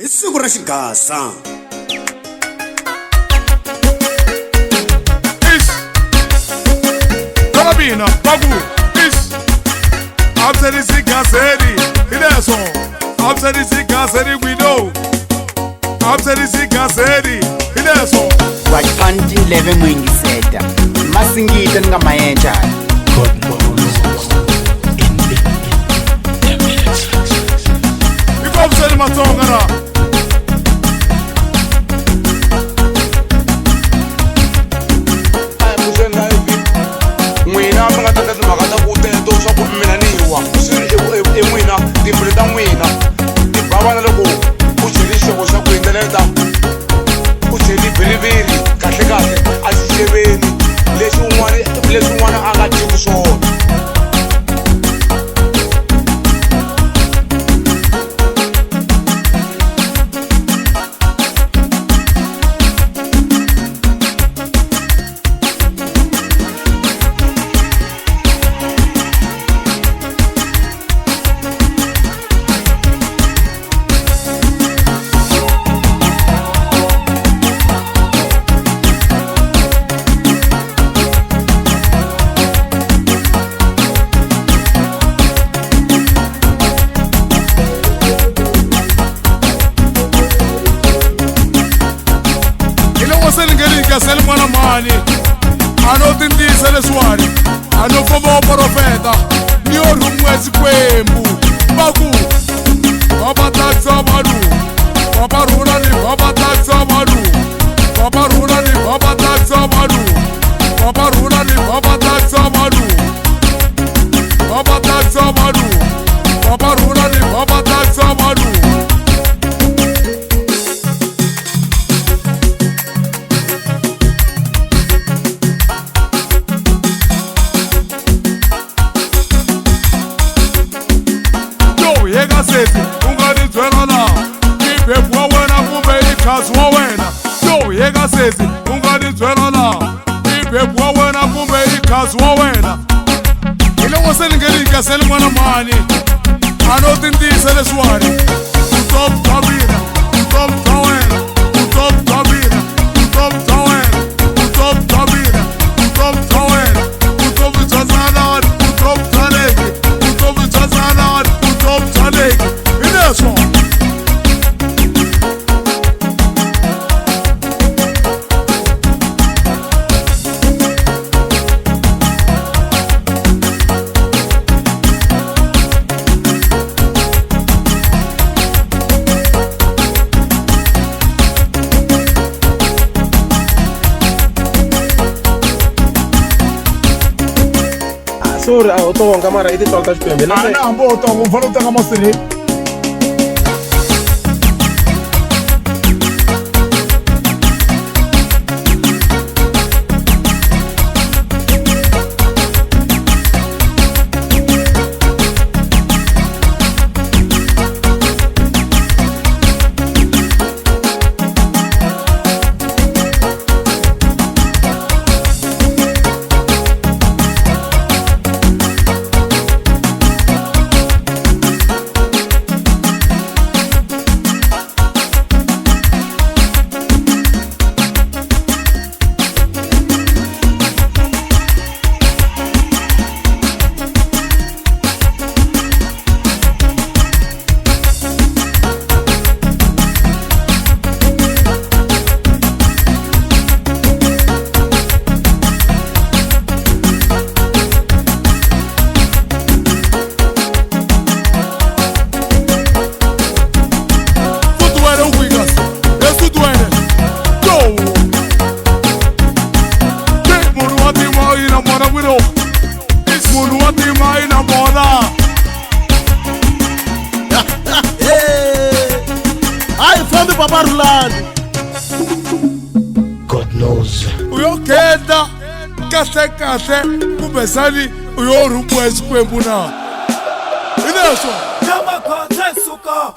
Isiku ra xigasa. Mina bagu is Abseri Sikaseri Ineso Abseri Sikaseri we know Abseri Sikaseri Ineso Wakanti 11 mwingiseta Masingita nga mayenja God knows in the mix. Iko Abseri Matongara Sel mwana mani ano tindisa leswani ano fomo profeta ni orumwezi kwembu baku baba taxa manu baba runa ni baba taxa manu baba runa ni baba taxa manu baba runa ni baba taxa manu baba taxa manu baba runa ni baba taxa manu. Ungani zwelana Ipepu wawena kumbe ikazi wawena Yo yega sezi Ungani zwelana Ipepu wawena kumbe ikazi wawena Ile waseli ngelika seli mwana mani Ano tindisa leswani Utop tabina Utop tawena Utop tabina Utop tawena Utop tabina Utop tawena Utop tazanan Utop talegi Utop tazanan Utop talegi Ineso Sorry, otonga kamera iti tolta xipembe. Ana mbo otonga ufana utanga masiri God knows. Uyokenda kahle kahle kubesani uyorumwezi kwembu na Ineso Chama kote suka.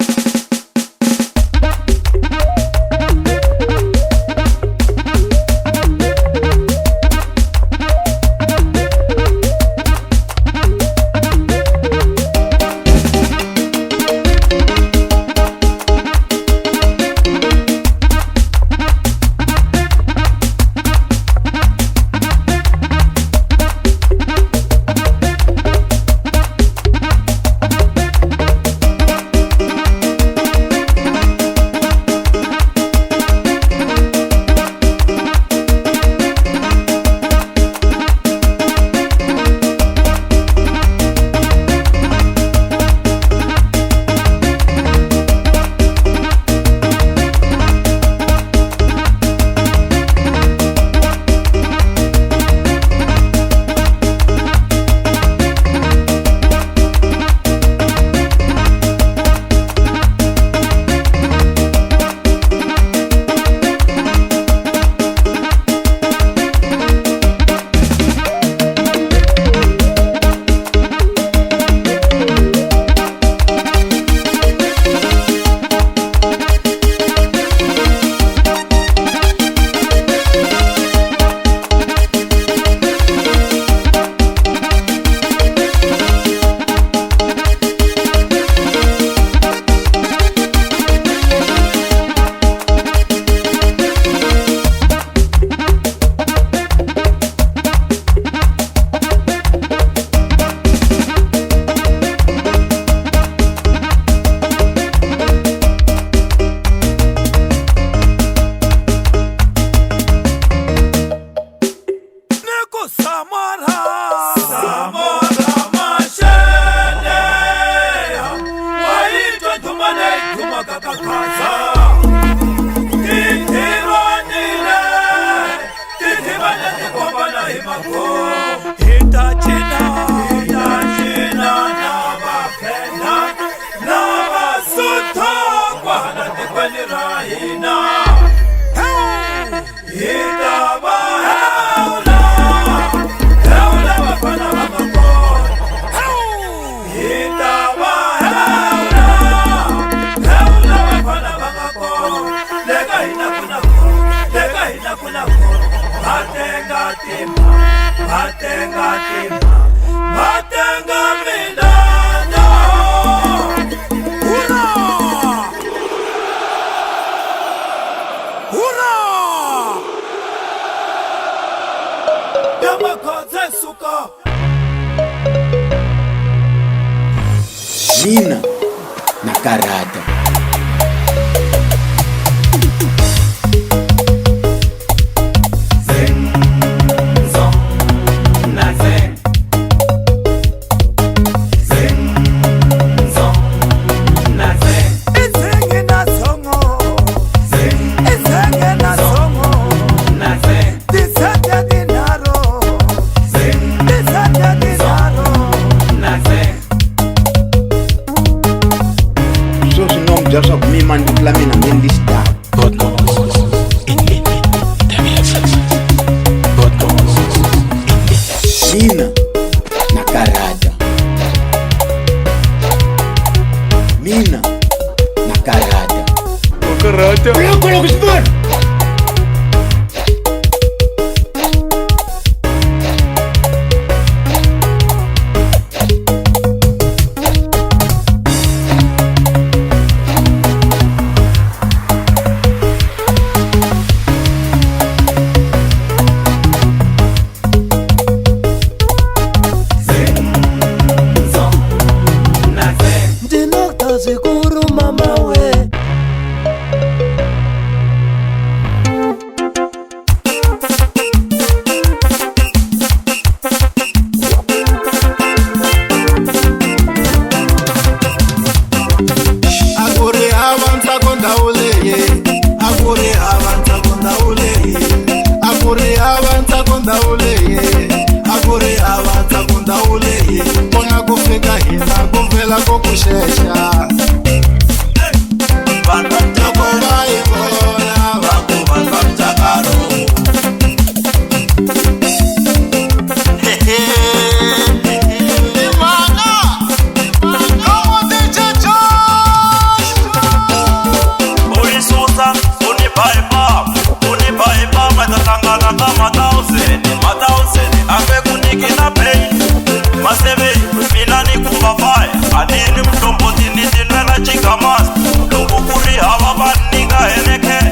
hina Hitaba Heula bafana bangakona Hitaba Heula bafana bangakona Leka hina kuna Batenga tima Batenga milana Hurra! Hurra! Yamakoze suka Mina na karata. Just of me man to play in this star. God knows in the message. God knows in Mina na karata. Mina na karata. Karata. Coloca os dois. Zikuru mama we Agore avanza konda uleye Agore avanza konda uleye Agore avanza konda uleye Agore avanza konda uleye Kona kufika hina kuvela kokushesha Masebe, milani kubafaya Adini mtomboti nidinwela chikamas Lukukuri hawa bandinga heneke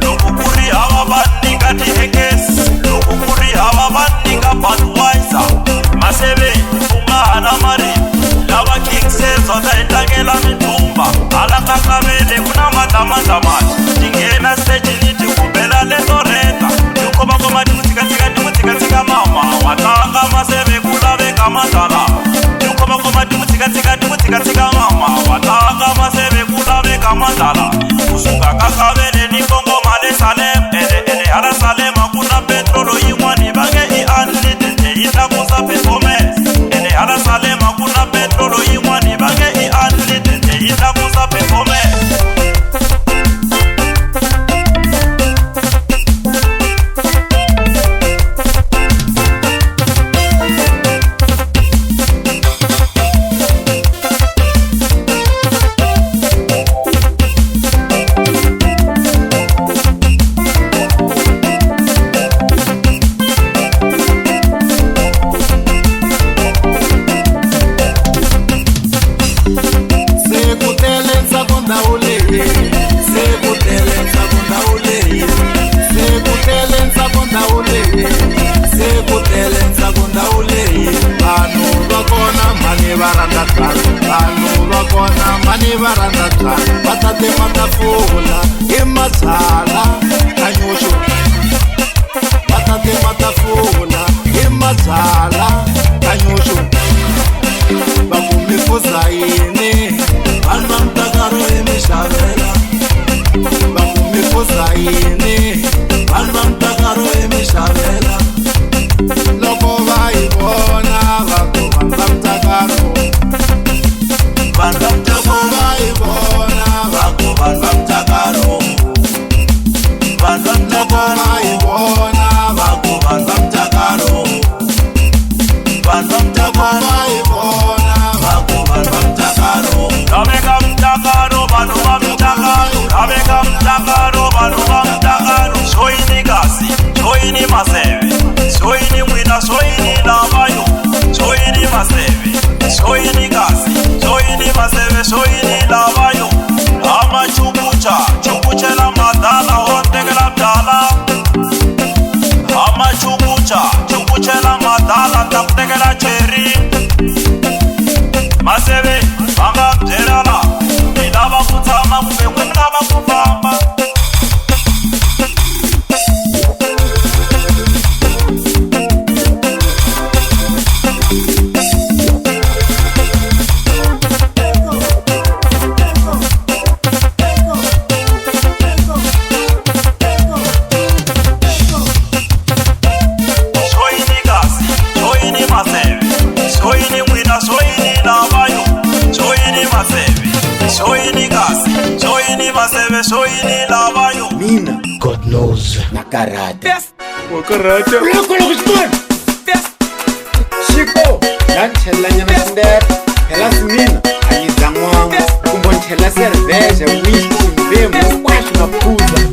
Lukukuri hawa bandinga tihekes Lukukuri hawa bandinga Budweiser Masebe, ungahana mari Lava King says wataitangela mitumba Alaka kabele kuna matamantamati Tingena stage niti kubela lesoreta Yuko bako matimutika mama Watanga masebe kulabe kamatala Yuko bako matimutika mama Watanga masebe kulabe kamatala Usunga kakabele ni Kongo male salem Ele hala salema kuna petrolo iwani Bage ianlite itakuza pesomes Ele hala salema kuna petrolo iwani Bage ianlite itakuza pesomes Batate matafula imasala kanyosho Batate matafula imasala kanyosho Bakumifuza yini Alma mtakaro emishavela Bakumifuza yini Alma mtakaro emishavela Loko vaibona Bako banda mtakaro Banda mtakaro vaibona Bako banda mtakaro macheri Maseve vanga bjerala ni lava kutama kumbe lava kufamba Mina God knows. na karata. Wakarata. Shiko, ya chela nyana sindera. Hela simina, ayiza ngwangu. Kumbo nchela cerveja, whisky, mbemu, kwashi na puza.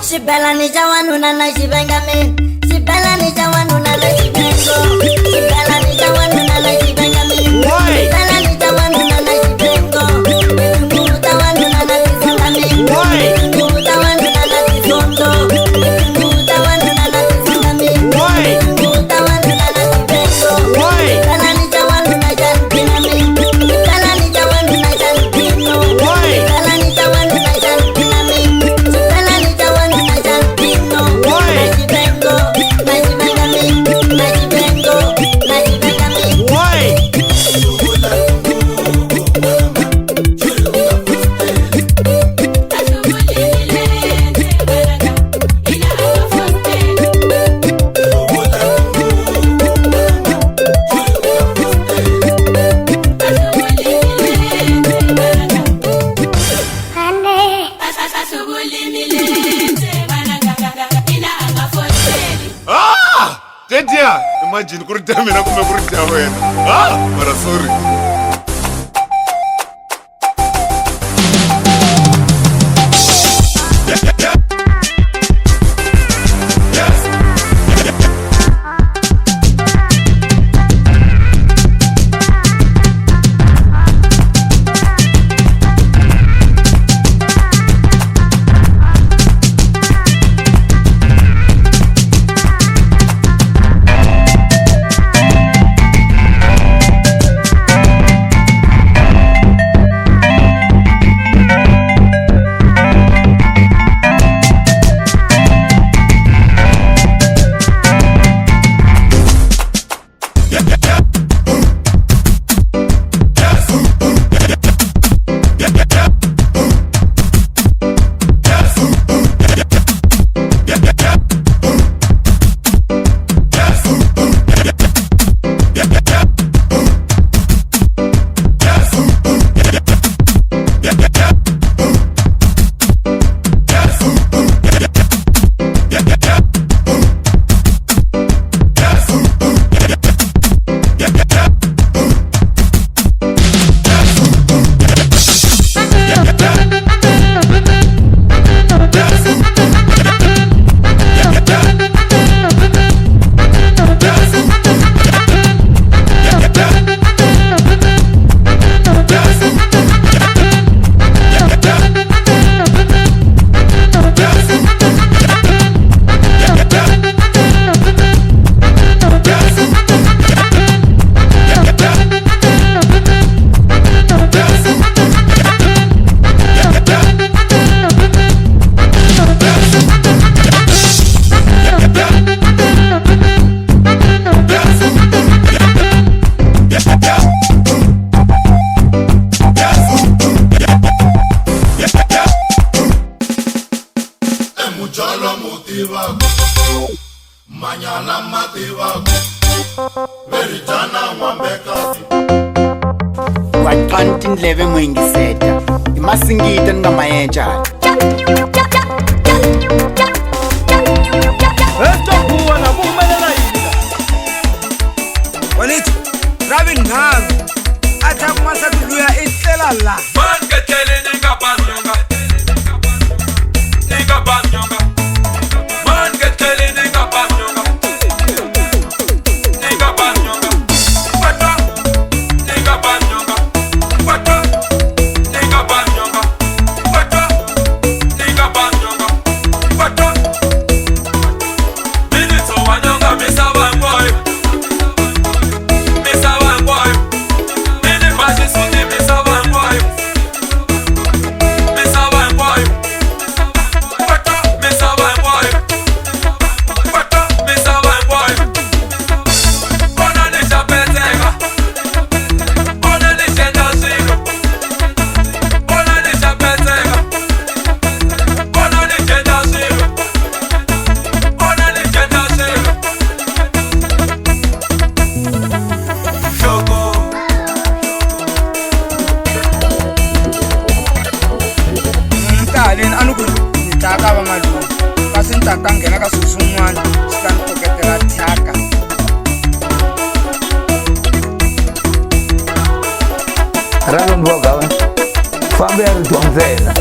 Xibelani xa wanuna na xivengami, xibelani xa wanuna na xivengo, xibelani xa wanuna na xivengami, xibelani xa wanuna na xivengo, tinguvu ta wanuna na tisangami, tinguvu ta wanuna na tisondo, tinguvu ta wanuna na tisangami, tinguvu ta wanuna na xivengo, xibelani xa wanuna xa mpinami, xibelani xa wanuna xa mpino, xibelani xa wanuna xa mpinami, xibelani xa wanuna xa mpino, na xivengo, na xivengami, na xivengo, na xivengami. Tedia, imagine kurita mina kume kurita wena. Mara sorry. Mañana mativa, veritana mwambekasi. Wakanti ndleve mwingiseta imasingita ngamayenjani Etokuwa na mumelela yini Walithi Rabin Ngang athi kumasa kuluya ihlela la Mangethele ningabanyonga Ningabanyonga Mangethele ningabanyonga Ningabanyonga Wata Ningabanyonga Wata Ningabanyonga Wata Ningabanyonga Wata Minito wanyonga misaba ngoy Misaba ngoy Nini bashi sundi misaba ngoy Misaba ngoy Wata misaba ngoy Wata misaba ngoy Bona ni chapetega Bona ni chenda sigo Bona ni chapetega Bona ni chenda sigo Bona ni chenda sigo Shoko Mtaleni anuku nitaka ba malu kasi ntata ngena ka susumwana sitani toketela thyaka Ralo ndvogawe fambe ya ridonzela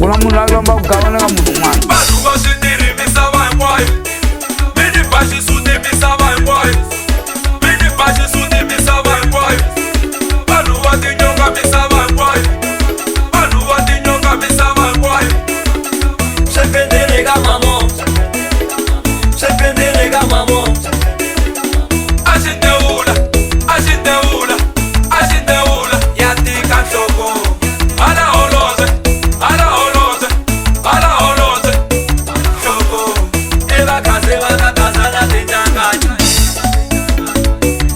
kuna munhu a lomba ku gavana ka munhu un'wana vanhu va switiri misava hinkwayo mini ba xisuti misava hinkwayo mini ba xisuti misava hinkwayo vanhu va tinyonga misava hinkwayo vanhu va tinyonga misava hinkwayo swipendele ka mamo swipendele ka mamo a xi teula a xi teula a xi teula ya tika nhloko hala holobye hala holobye hala holobye nhloko i vakhasi va nga gaza na tinjanganya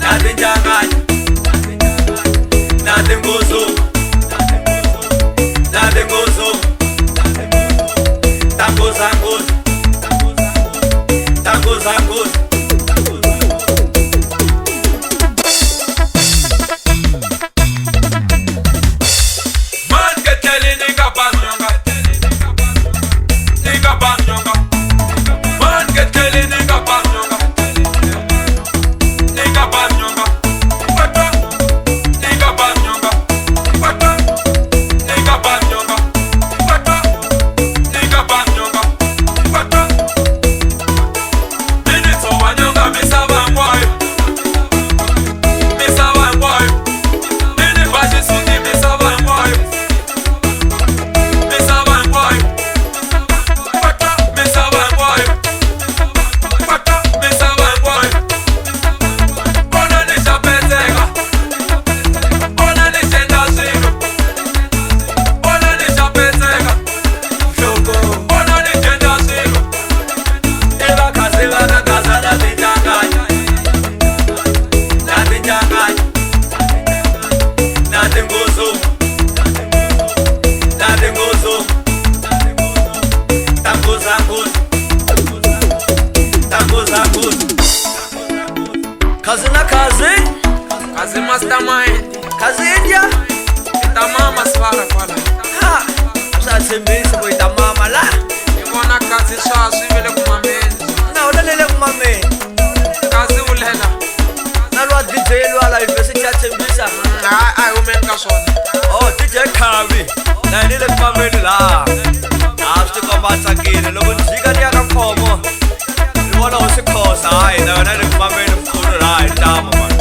na tinjanganya na tinghozo na tinghozo tangozangozi tangozangozi man ke tele nigga banyonga nigga banyonga man ke tele nigga banyonga nigga banyonga pata nigga banyonga pata nigga banyonga pata nigga banyonga pata minutes of wanyonga misava ngwayo misava ngwayo mini bashi suti misava ngwayo misava ngwayo pata misava ngwayo pata misava ngwayo ona nishapezeka ona nishenda swilo ona nishapezeka nhloko ona nishenda swilo i vakhasi va nga gaza na tinjanganya na tinjanganya na tinghozo na tinghozo tangozangozi tangozangozi khazi na khazi khazi mastermind khazi india itamama sifara kwala ha swa tshembisi ku itamama la ni vona khazi swa swi vele ku mameni na u lele ku mameni khazi u lela na lwa DJ lwa la university ya tshembisa ai women ka swona oh DJ Khavi na ni le ku mameni la a swi komba tsakile loko njika ni ya ka khomo ni vona u swi khosa hayi na yona le ku mameni mkhulu la hi tama man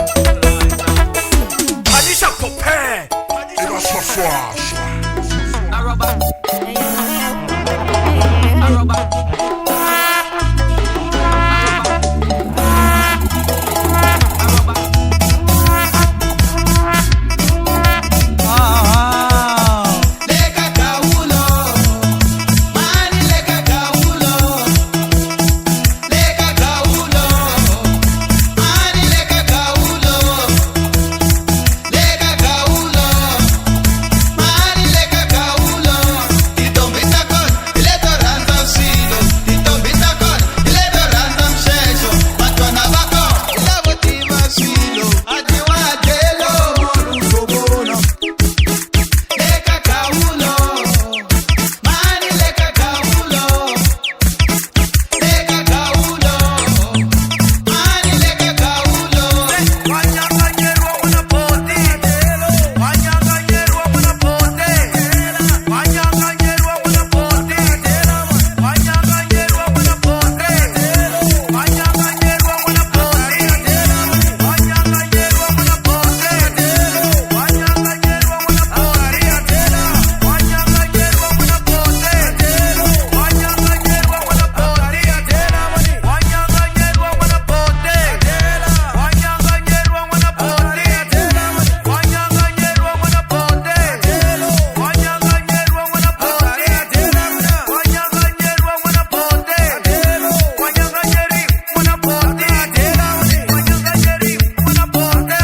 Anisha Kope ina swaswaswa Leka kaulo, mani leka kaulo, leka kaulo, mani leka kaulo, leka kaulo, mani leka kaulo. Titombita con, ileto random silo, titombita con, ileto random session. Matwana bako, ilabo tima silo, adiwa jelo, morusobona. Leka kaulo, mani leka kaulo, leka kaulo, mani leka kaulo. Wanyanganyerwa mwana pote wanyanganyerwa mwana pote wanyanganyerwa mwana pote wanyanganyerwa mwana pote wanyanganyerwa mwana pote wanyanganyerwa mwana pote wanyanganyerwa mwana pote wanyanganyerwa mwana pote wanyanganyerwa mwana pote wanyanganyerwa mwana pote wanyanganyerwa mwana pote wanyanganyerwa mwana pote wanyanganyerwa mwana pote wanyanganyerwa mwana pote wanyanganyeri mwana pote wanyanganyeri mwana pote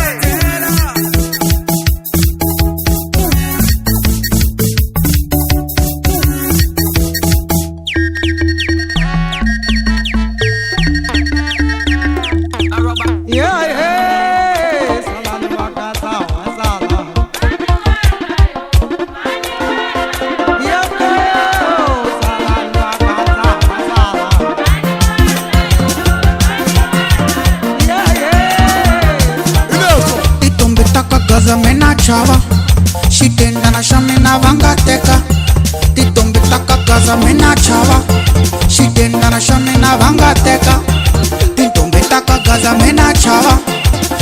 Titombita kagaza mena chava Shitenda na shamina vangateka Titombita gaza mina chava xitendana xa mina va nga teka tintombi ta ka gaza mina chava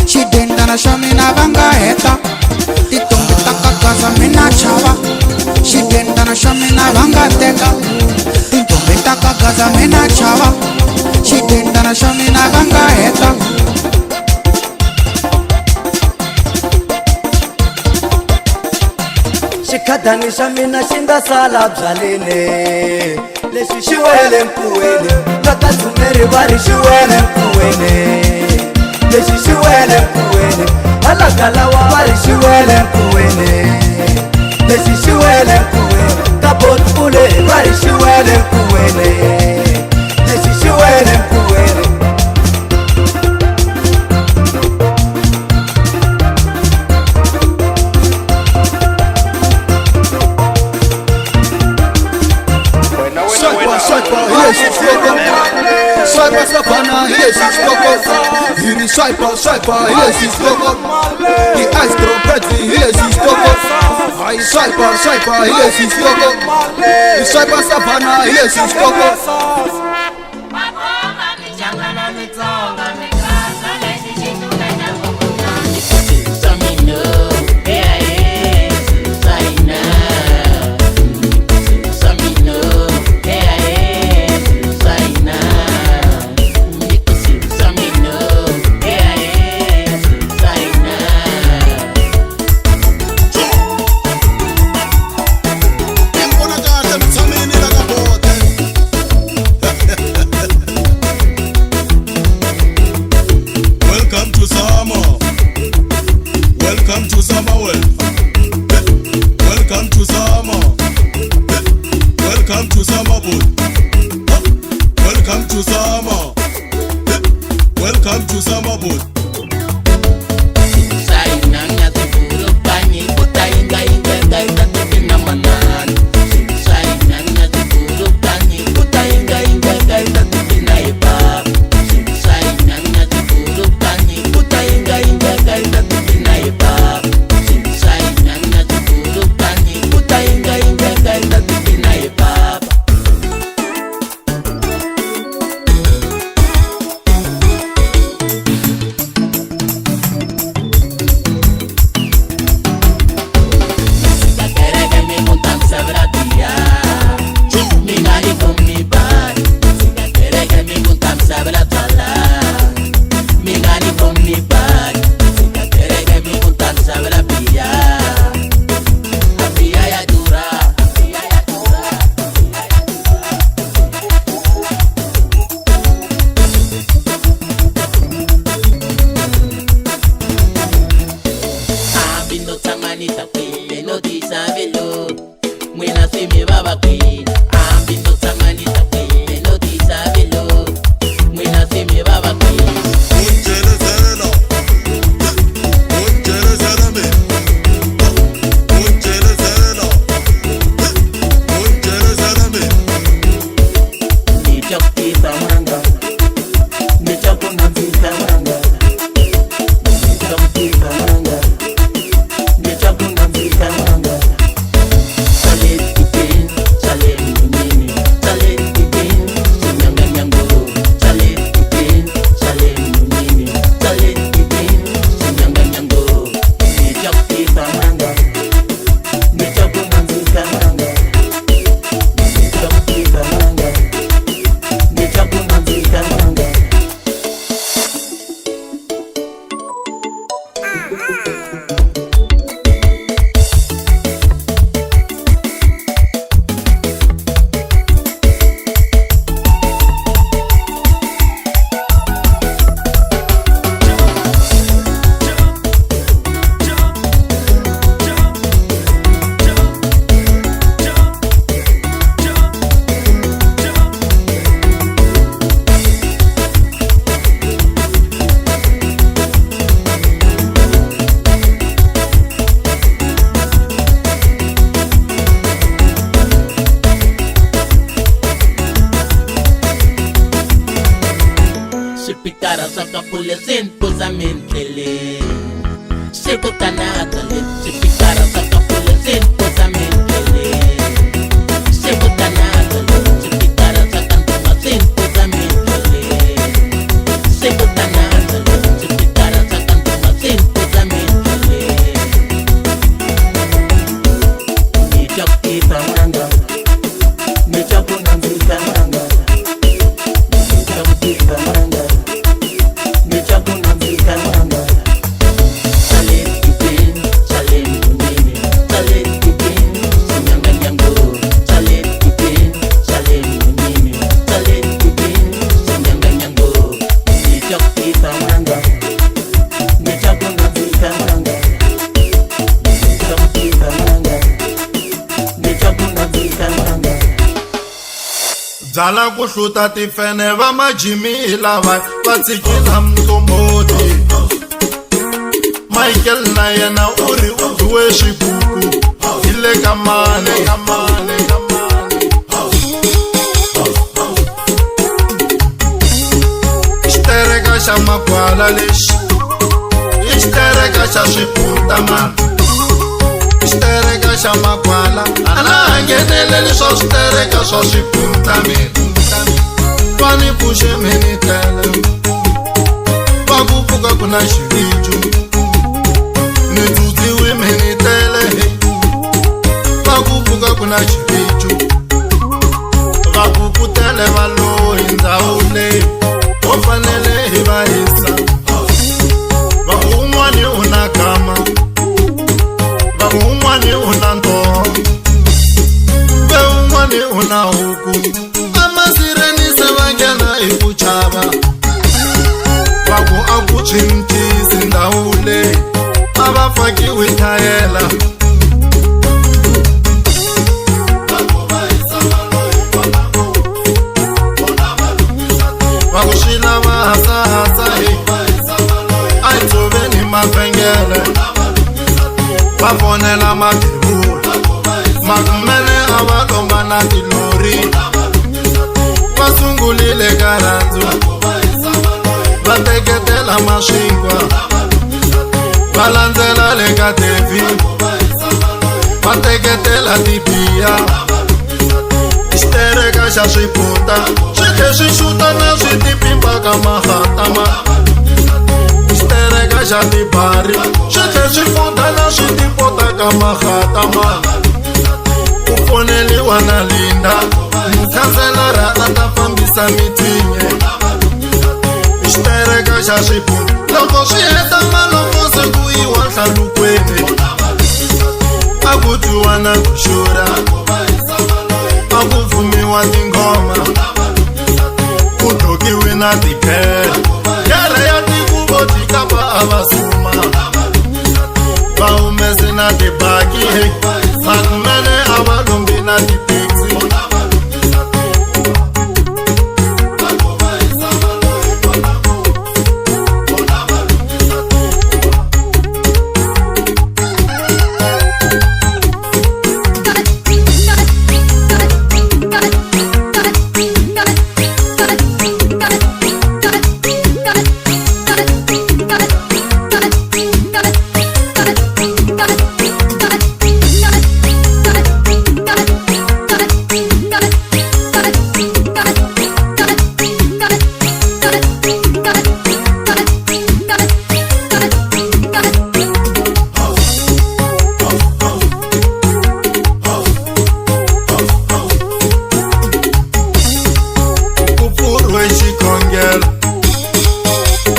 xitendana xa mina va nga heta tintombi ta ka gaza mina chava xitendana xa mina va nga teka tintombi ta ka gaza mina chava xitendana xa mina va nga heta xikhathani xa mina xi nga sala byaleni lexi xi wele nkuweni lota dzumeri va ri xi wele nkuweni lexi xi wele nkuweni halakalawa va ri xi wele nkuweni lexi xi wele nkuweni kabotpule va ri xi wele nkuweni lexi xi wele nkuweni Swiper savana, yes it's coco. Hiri swiper, yes it's coco. The ice trompet, yes it's coco. I swiper, yes it's coco. The swiper savana, yes it's coco. Se Zala kuhluta tifene va majimi lava va tsikila mtomoti. Michael na yena uri udhuwe xikuku ile kamane. Xitereka xa makwala lexi i xitereka xa swipunta mani. Xitereka xa makwala a na ha ngheneleli swa switereka swa swipunta mina. Vani pfuxe mini tele va ku pfuka ku na xiviju. Ni tsutsiwi mini tele va ku pfuka ku na xiviju. Va ku tele va loyi ndhawu leyi wo fanele hi va yisa. Va un'wani u na kama, va un'wani u na ntoho, ve un'wani u na huku. Amasireni se va nghena hi ku chava. Va ku a ku cincisi ndhawu leyi a va fakiwi thayela. Va ku swi lava hasahasa a hi tshoveni mavhengele. Va fonela mabebula makumene a va lomba na tilori. Va sungulile garandzu va teketela maswingwa. Va landzela le ka Devi va teketela tibiya. Xitereka xa swiputa swi tlhe swi xuta na swi tipimba ka mahatama. Xitereka xa tibari swi tlhe swi futa na swi tipota ka mahatama. Ku foneliwa na Linda mukhanselara a ta fambisa mitinye. Xitereka xa swiputa loko swi heta maloko se ku yiwa nhlalukweni. A ku twiwa na ku xurha, a ku pfumiwa tinghoma, ku dlokiwi na tiphele. Yere ya tikuvo tikapa a va suma, va humese na tibaki. Makumene a va lombi na titaxi.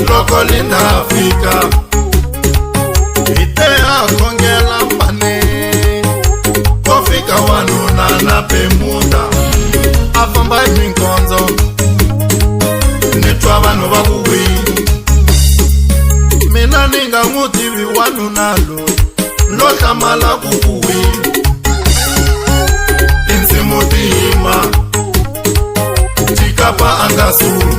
Loko Linda fika ite a khongela mbane. Ko fika wanuna na Bemuda a famba hi minkondzo. Ni twa vanhu va ku wini, mina ni nga n'wi tivi wanuna loyi lo hlamala ku ku wini. Tinsimu ti yima tikapa a nga sumi.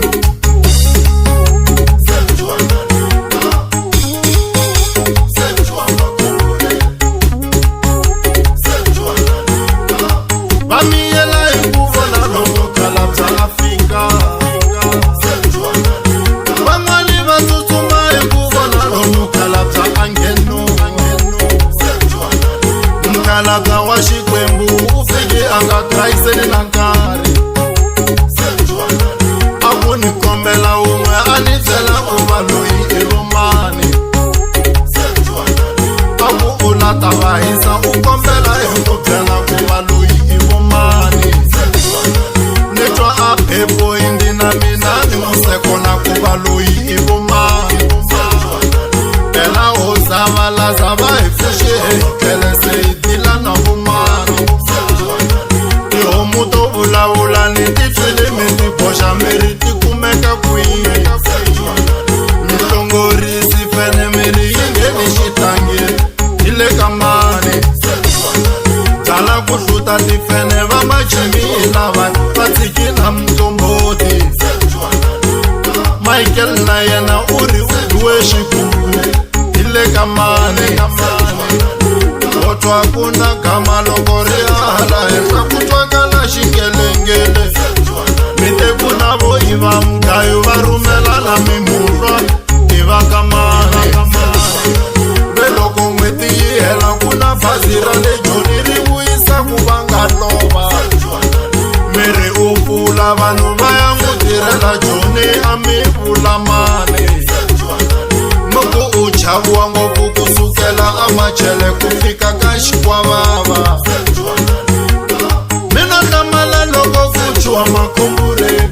Michael na yena uri uwe shikuru ile kamane Oto akuna kama lokoria hala Eka kutwa kala shikelengele Mite kuna bo iwa mkayo varumela na mimurwa Iwa kamane Beloko mweti hela kuna fazira le joniri uisa kubanga loba Mere upula vanu vaya mutirela joni amipula mane Mungu uchavu wangu kukusukela amachele kufika kashi kwa baba Mina kamala logo kuchua makumbure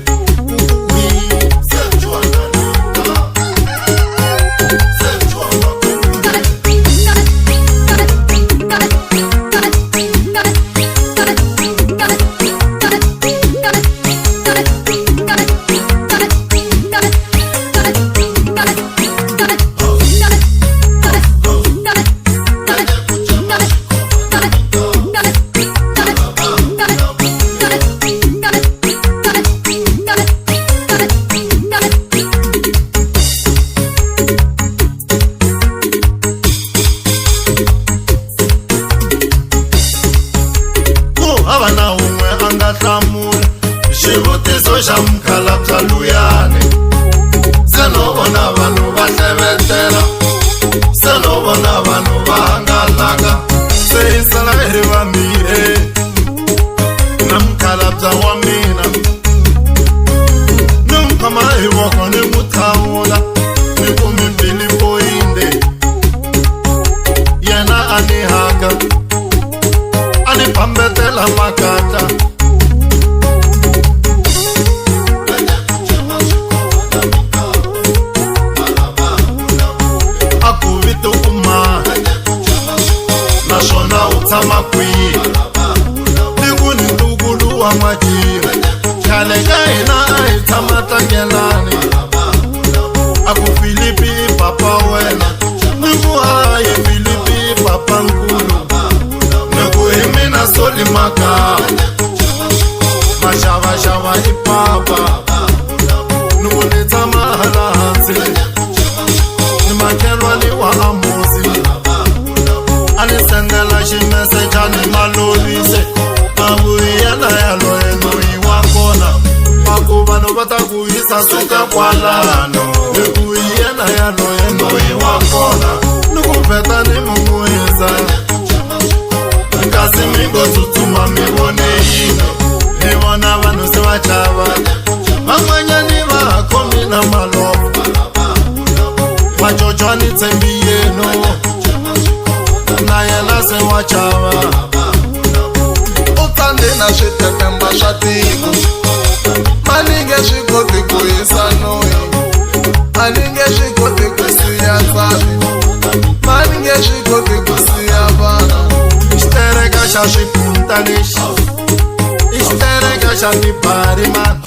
Suka kwa lano Nikuiyena ya loeno iwakona Nukupeta ni mungueza Nkasi mingo tutuma miwone ino Niwana vanu sewa chava Mamanya ni wakomi na malofa Wajojo ni tembieno Na yela sewa chava Utande na shite temba shatiku Maninge shikote kuisanoe Maninge shikote kusiya zane Maninge shikote kusiya bana Ishtere kasha shipuntanish Ishtere kasha nipariman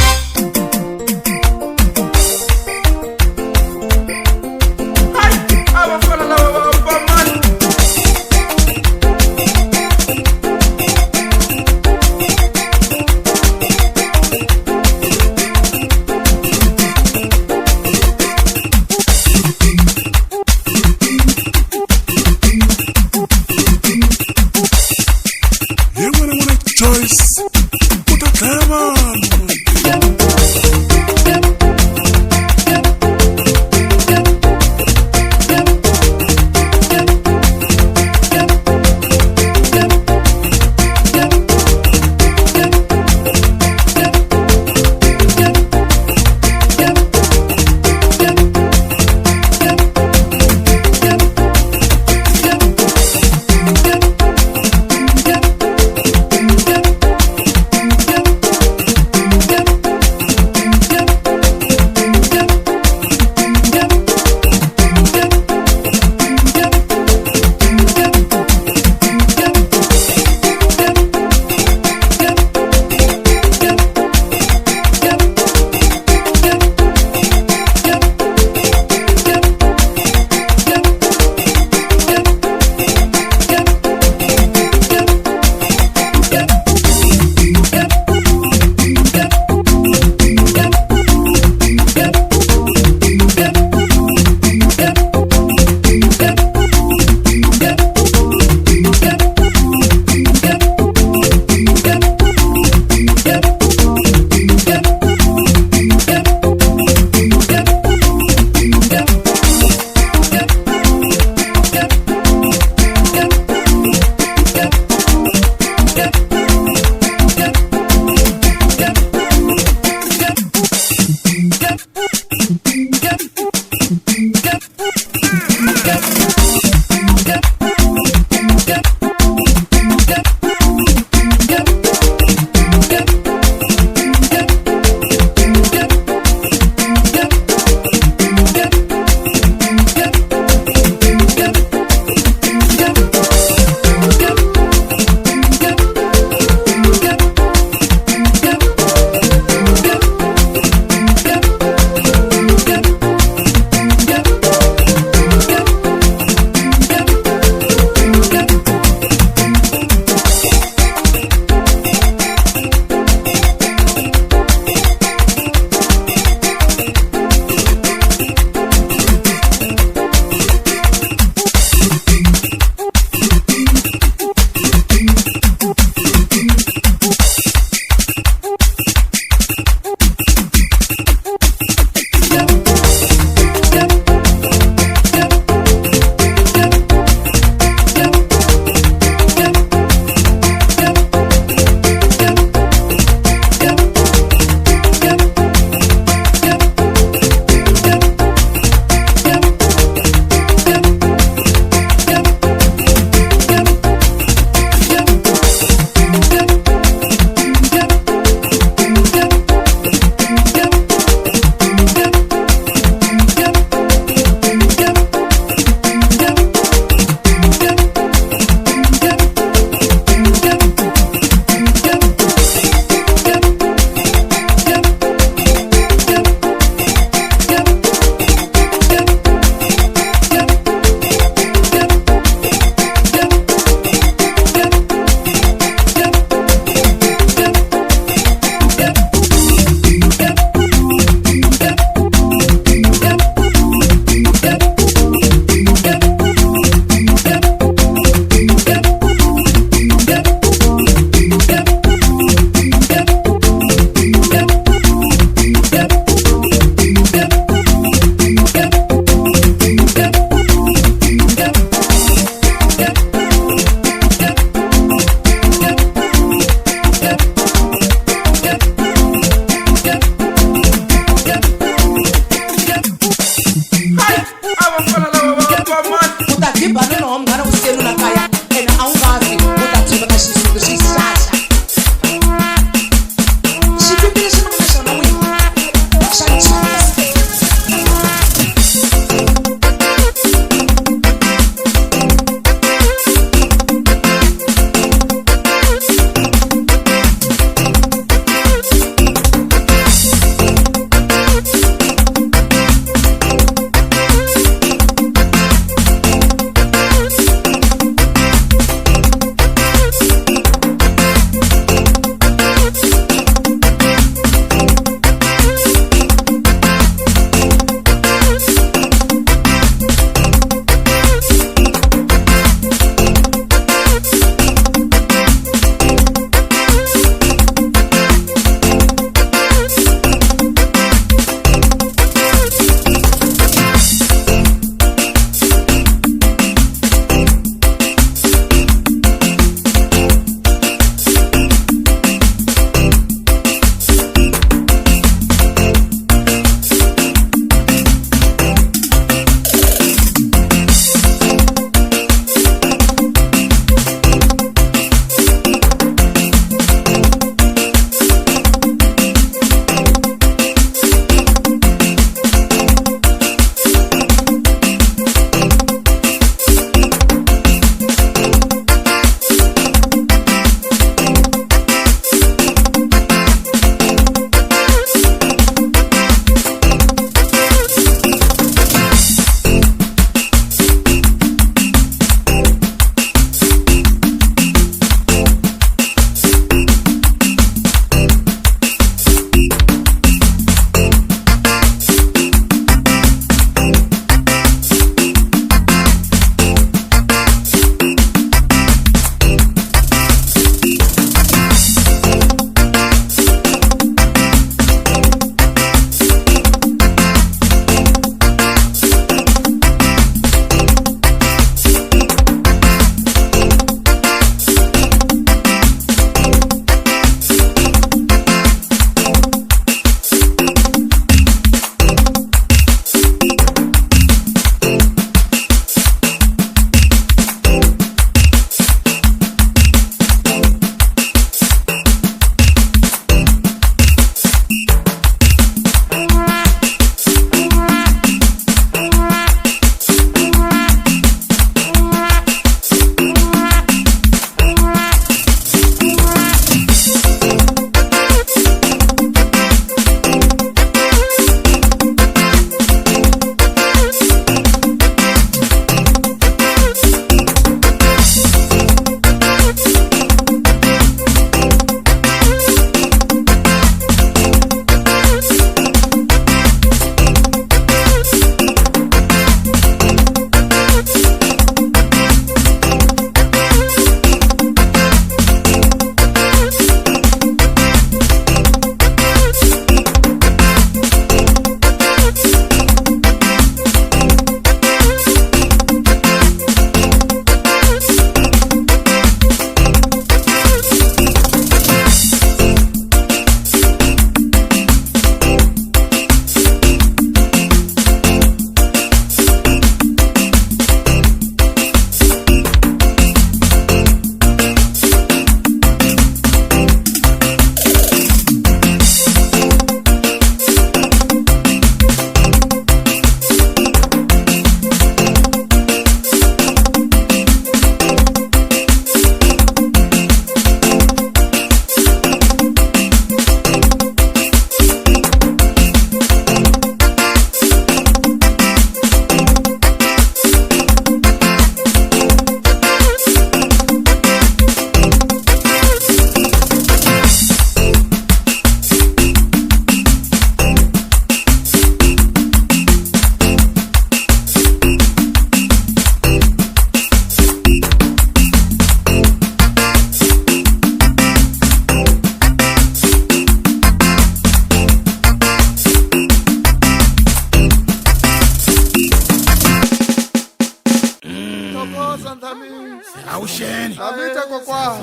kwa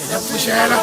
ela puxela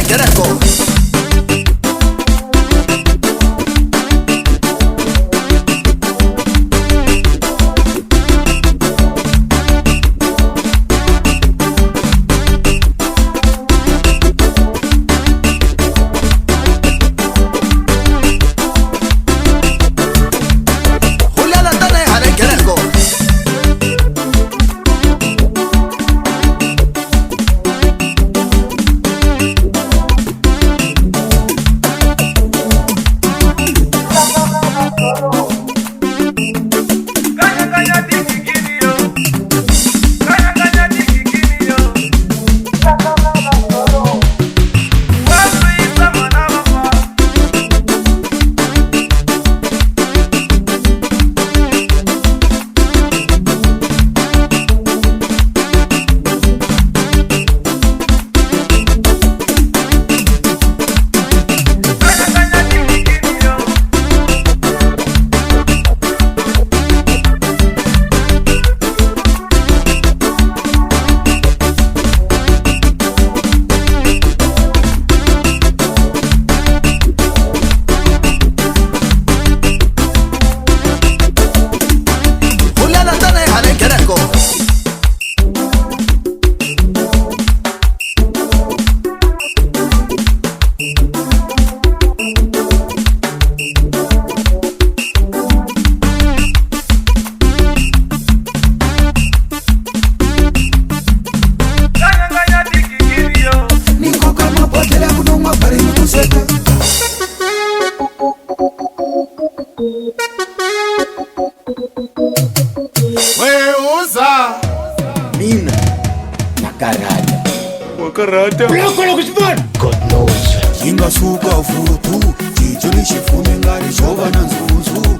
Gereko. Mina nakarata. Wakarata. Ulakhola kusibona. God knows. Ingasuka futu, jijo lishifune ngari shoba na nzuzu.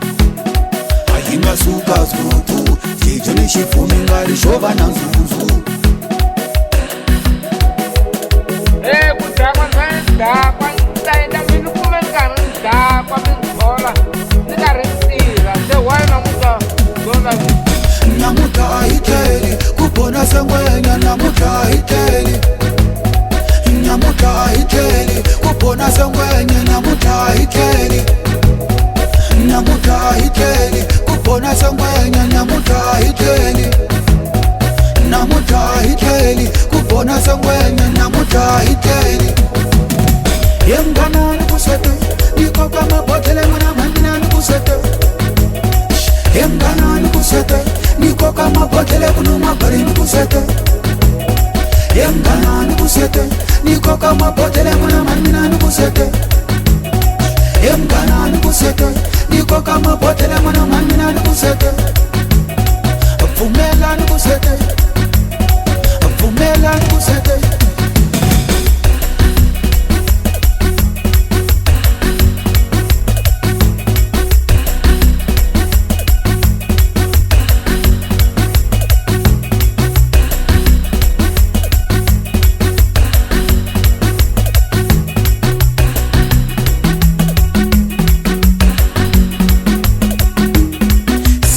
Ingasuka futu, jijo lishifune ngari shoba na nzuzu. Kudakwa ndakwa ndaenda minu kume ngari ndakwa minzola. Ndikarisira sewana muka zola. Namuta iteli, kupona sengwenya namuta iteli. Namuta iteli, kupona sengwenya namuta iteli. Namuta iteli, kupona sengwenya namuta iteli. Namuta iteli, kupona sengwenya namuta iteli. Yengana nikusete, niko kama botele mwana mandina nikusete. Yengana nikusete, niko kama botele kunuma bari nikusete. Yengana nikusete, niko kama botele mwana mandina nikusete. Yengana nikusete, niko kama botele mwana mandina nikusete. Vumela nikusete, vumela nikusete.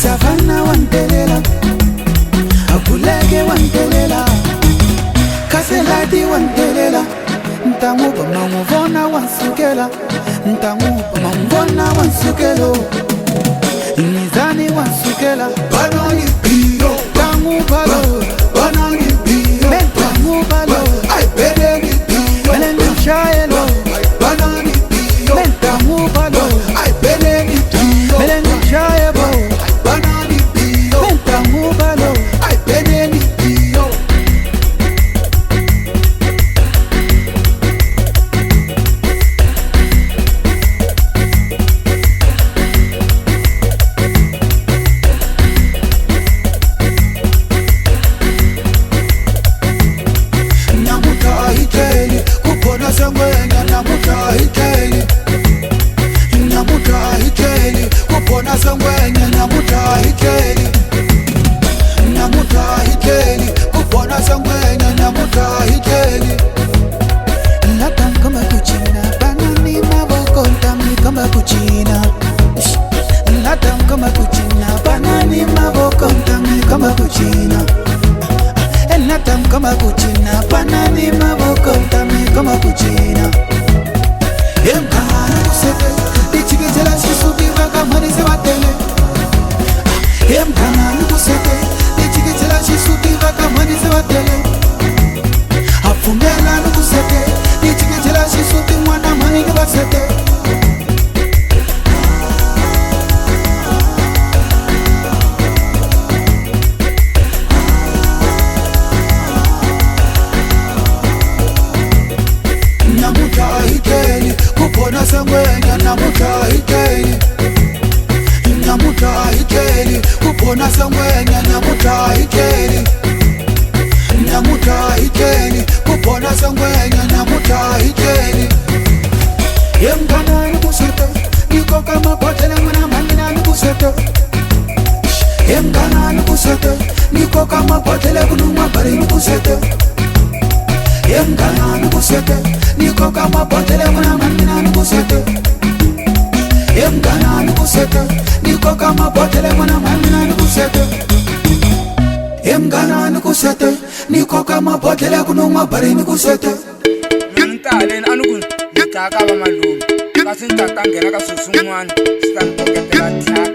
Savana wandelela, Akulege wandelela, Kaseladi wandelela, Ntamuba mamuvona wansukela, Ntamuba mamuvona wansukelo, Nizani wansukela, Banani piro, Tamubalo, Banani piro, Mentamubalo, I bedeni piro, Melendushayelo, Banani piro, Mentamubalo, I bedeni piro, Melendushayebo, Banani piro, Mentamubalo, I bedeni piro. Namuta iteli, kupona sengwenya namuta iteli. Namuta iteli, kupona sengwenya namuta iteli. Namuta iteli, kupona sengwenya namuta iteli. Latam kama kuchina, banani maboko ntami kama kuchina. Latam kama kuchina, banani maboko ntami kama kuchina. Latam kama kuchina, banani maboko ntami kama kuchina Emkana kusete Dichigejela shisuti vaka manise watele Emkana kusete Dichigejela shisuti vaka manise watele Afumela kusete Dichigejela shisuti mwana manike basete Kupona sangwenya namuta ikeli Namuta ikeli Kupona sangwenya namuta ikeli Namuta ikeli Kupona sangwenya namuta ikeli Yemgana nukusete Niko kama potele mwana manina nukusete Yemgana nukusete Niko kama potele kunuma bari nukusete Yemgana nukusete Niko kama potele mwana manina nukusete Yemgana nukusete Niko kama potele mwana manina nukusete Yemgana nukusete Niko kama potele kunuma bari nukusete Mtalen anukun Nitaka ba malume Kasi ntatangena kasusumwana Sitan poketela tiaka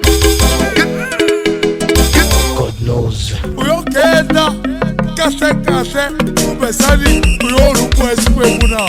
God knows. Uyokenda kahle kahle ubesali uyolukwesi kwebuna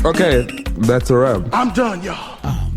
Okay, that's a wrap. I'm done, y'all.